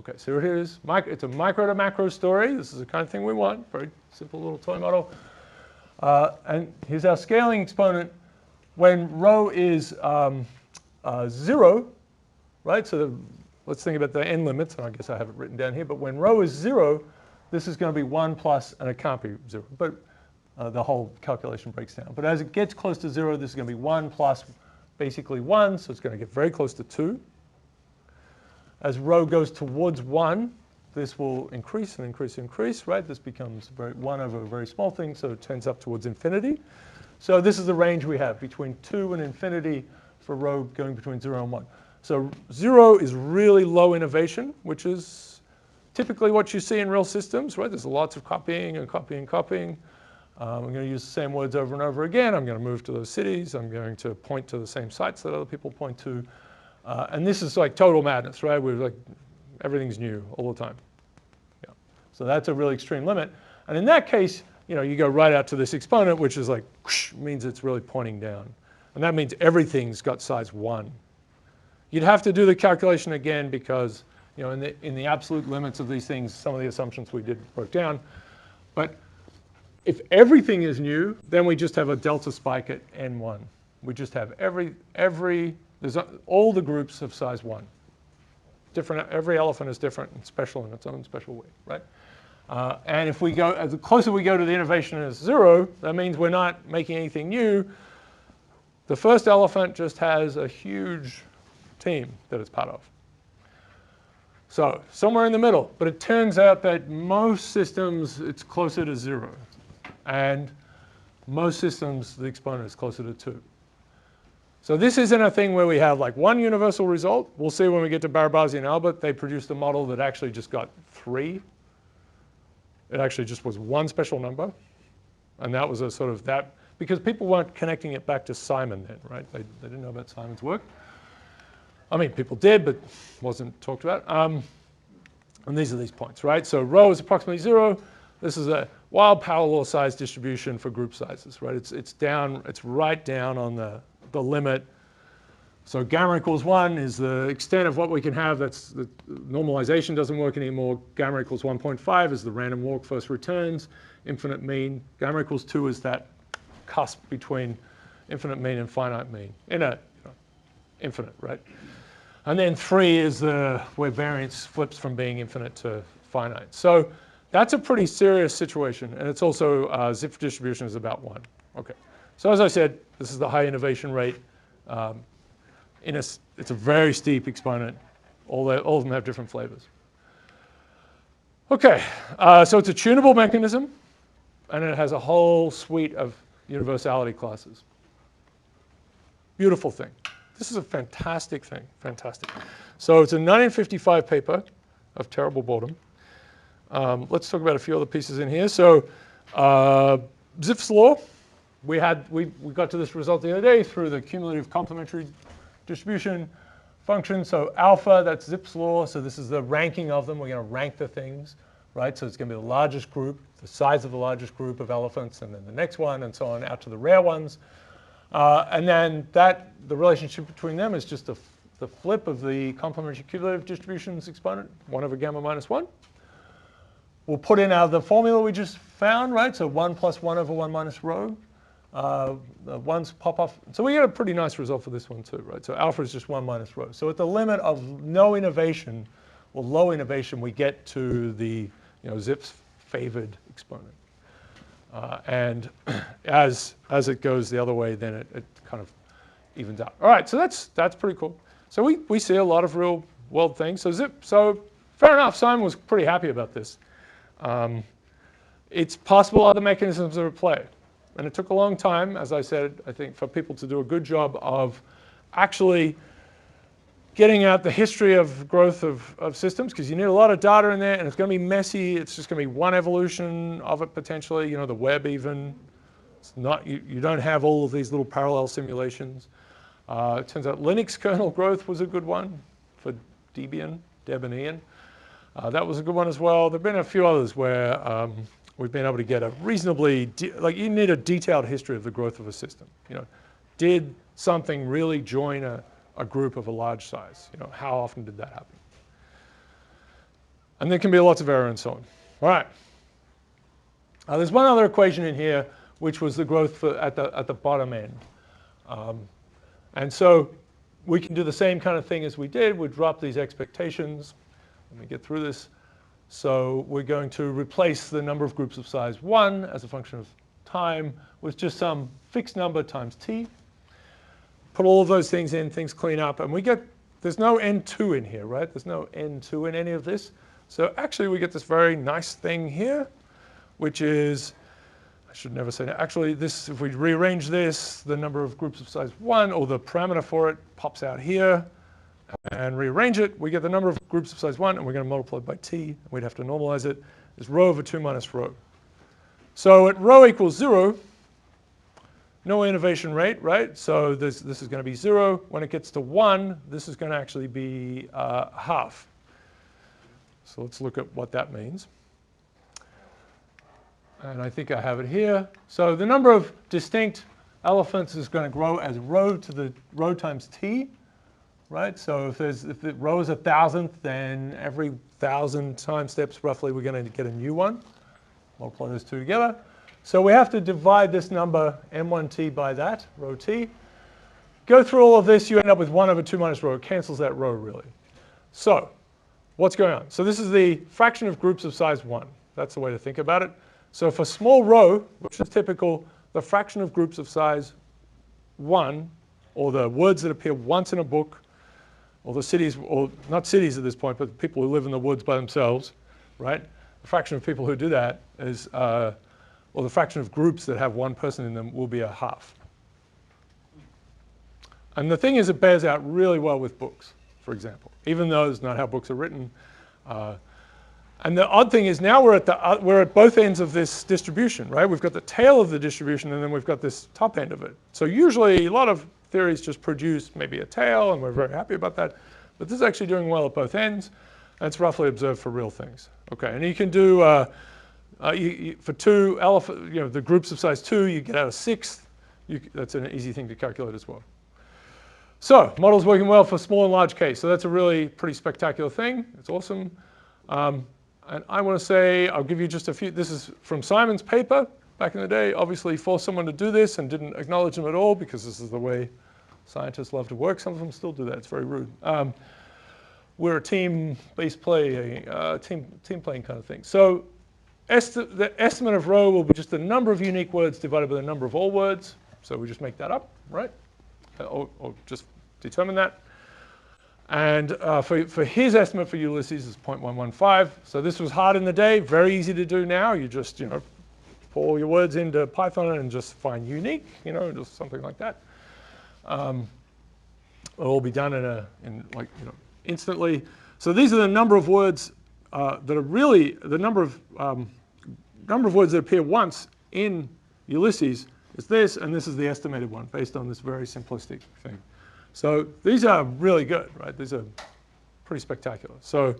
Okay, so here it is. It's a micro to macro story. This is the kind of thing we want. Very simple little toy model. And here's our scaling exponent. When rho is 0, right? So let's think about the n limits. And I guess I have it written down here. But when rho is 0, this is going to be 1 plus, and it can't be 0. But the whole calculation breaks down. But as it gets close to 0, this is going to be 1 plus basically 1. So it's going to get very close to 2. As rho goes towards 1, this will increase and increase and increase, right? This becomes 1 over a very small thing, so it tends up towards infinity. So this is the range we have between 2 and infinity for rho going between 0 and 1. So 0 is really low innovation, which is typically what you see in real systems, right? There's lots of copying and copying and copying. I'm going to use the same words over and over again. I'm going to move to those cities. I'm going to point to the same sites that other people point to. And this is like total madness, right? We're like, everything's new all the time. Yeah. So that's a really extreme limit. And in that case, you go right out to this exponent, which is like, whoosh, means it's really pointing down. And that means everything's got size 1. You'd have to do the calculation again because, in the absolute limits of these things, some of the assumptions we did broke down. But if everything is new, then we just have a delta spike at n1. We just have all the groups of size 1. Every elephant is different and special in its own special way, right? And if we go, the closer we go to the innovation is 0, that means we're not making anything new. The first elephant just has a huge team that it's part of. So somewhere in the middle. But it turns out that most systems, it's closer to 0. And most systems, the exponent is closer to 2. So this isn't a thing where we have like one universal result. We'll see when we get to Barabasi and Albert, they produced a model that actually just got 3. It actually just was one special number. And that was a sort of that, because people weren't connecting it back to Simon then, right? They didn't know about Simon's work. I mean, people did, but wasn't talked about. And these are these points, right? So rho is approximately 0. This is a wild power law size distribution for group sizes, right? It's right down on the limit. So gamma equals 1 is the extent of what we can have. That's the normalization doesn't work anymore. Gamma equals 1.5 is the random walk first returns, infinite mean. Gamma equals 2 is that cusp between infinite mean and finite mean infinite, right? And then 3 is where variance flips from being infinite to finite. So that's a pretty serious situation. And it's also zip distribution is about 1. Okay. So as I said, this is the high innovation rate. It's a very steep exponent. All of them have different flavors. Okay, so it's a tunable mechanism, and it has a whole suite of universality classes. Beautiful thing. This is a fantastic thing, fantastic. So it's a 1955 paper of terrible boredom. Let's talk about a few other pieces in here. So Zipf's law. We got to this result the other day through the cumulative complementary distribution function. So alpha, that's Zipf's law. So this is the ranking of them. We're going to rank the things, right? So it's going to be the largest group, the size of the largest group of elephants, and then the next one, and so on, out to the rare ones. And then the relationship between them is just the flip of the complementary cumulative distributions exponent, 1 over gamma minus 1. We'll put in the formula we just found, right? So 1 plus 1 over 1 minus rho. The ones pop off. So we get a pretty nice result for this one too, right? So alpha is just 1 minus rho. So at the limit of no innovation or low innovation, we get to the Zipf's favored exponent. And as it goes the other way, then it kind of evens out. All right, so that's pretty cool. So we see a lot of real world things. So fair enough, Simon was pretty happy about this. It's possible other mechanisms are at play. And it took a long time, as I said, I think, for people to do a good job of actually getting out the history of growth of systems, because you need a lot of data in there, and it's going to be messy. It's just going to be one evolution of it potentially. The web even. It's not, you don't have all of these little parallel simulations. It turns out Linux kernel growth was a good one for Debian, Deb and Ian. That was a good one as well. There have been a few others where we've been able to get a reasonably, you need a detailed history of the growth of a system. Did something really join a group of a large size? How often did that happen? And there can be lots of error and so on. All right. There's one other equation in here, which was the growth at the bottom end. And so we can do the same kind of thing as we did. We drop these expectations. Let me get through this. So we're going to replace the number of groups of size 1 as a function of time with just some fixed number times t. Put all of those things in, things clean up, and we get, there's no n2 in here, right? There's no n2 in any of this. So actually we get this very nice thing here, which is, I should never say that. Actually, this, if we rearrange this, the number of groups of size 1, or the parameter for it, pops out here, and rearrange it, we get the number of groups of size 1, and we're going to multiply it by t. We'd have to normalize it. It's rho over 2 minus rho. So at rho equals 0, no innovation rate, right? So this is going to be 0. When it gets to 1, this is going to actually be half. So let's look at what that means. And I think I have it here. So the number of distinct elephants is going to grow as rho to the rho times t, right? So if the rho is 1,000th, then every 1,000 time steps roughly we're going to get a new one. Multiply those two together. So we have to divide this number m1t by that, rho t. Go through all of this, you end up with 1 over 2 minus rho. It cancels that rho really. So what's going on? So this is the fraction of groups of size 1. That's the way to think about it. So for small rho, which is typical, the fraction of groups of size 1, or the words that appear once in a book, or the cities, or not cities at this point, but people who live in the woods by themselves, right? The fraction of people who do that is, or the fraction of groups that have one person in them will be a half. And the thing is, it bears out really well with books, for example, even though it's not how books are written. And the odd thing is now we're at both ends of this distribution, right? We've got the tail of the distribution, and then we've got this top end of it. So usually a lot of theories just produce maybe a tail, and we're very happy about that. But this is actually doing well at both ends, and it's roughly observed for real things. Okay, and you can do, for two elephant, the groups of size 2, you get out a sixth. That's an easy thing to calculate as well. So model's working well for small and large case. So that's a really pretty spectacular thing. It's awesome. And I want to say, I'll give you just a few. This is from Simon's paper back in the day. Obviously forced someone to do this and didn't acknowledge them at all because this is the way scientists love to work. Some of them still do that. It's very rude. We're a team-based play, team playing kind of thing. So the estimate of rho will be just the number of unique words divided by the number of all words. So we just make that up, right? Or just determine that. And for his estimate for Ulysses is 0.115. So this was hard in the day, very easy to do now. You just, pour all your words into Python and just find unique, just something like that. It'll all be done instantly. So these are the number of words that are really the number of words that appear once in Ulysses is this, and this is the estimated one based on this very simplistic thing. So these are really good, right? These are pretty spectacular. So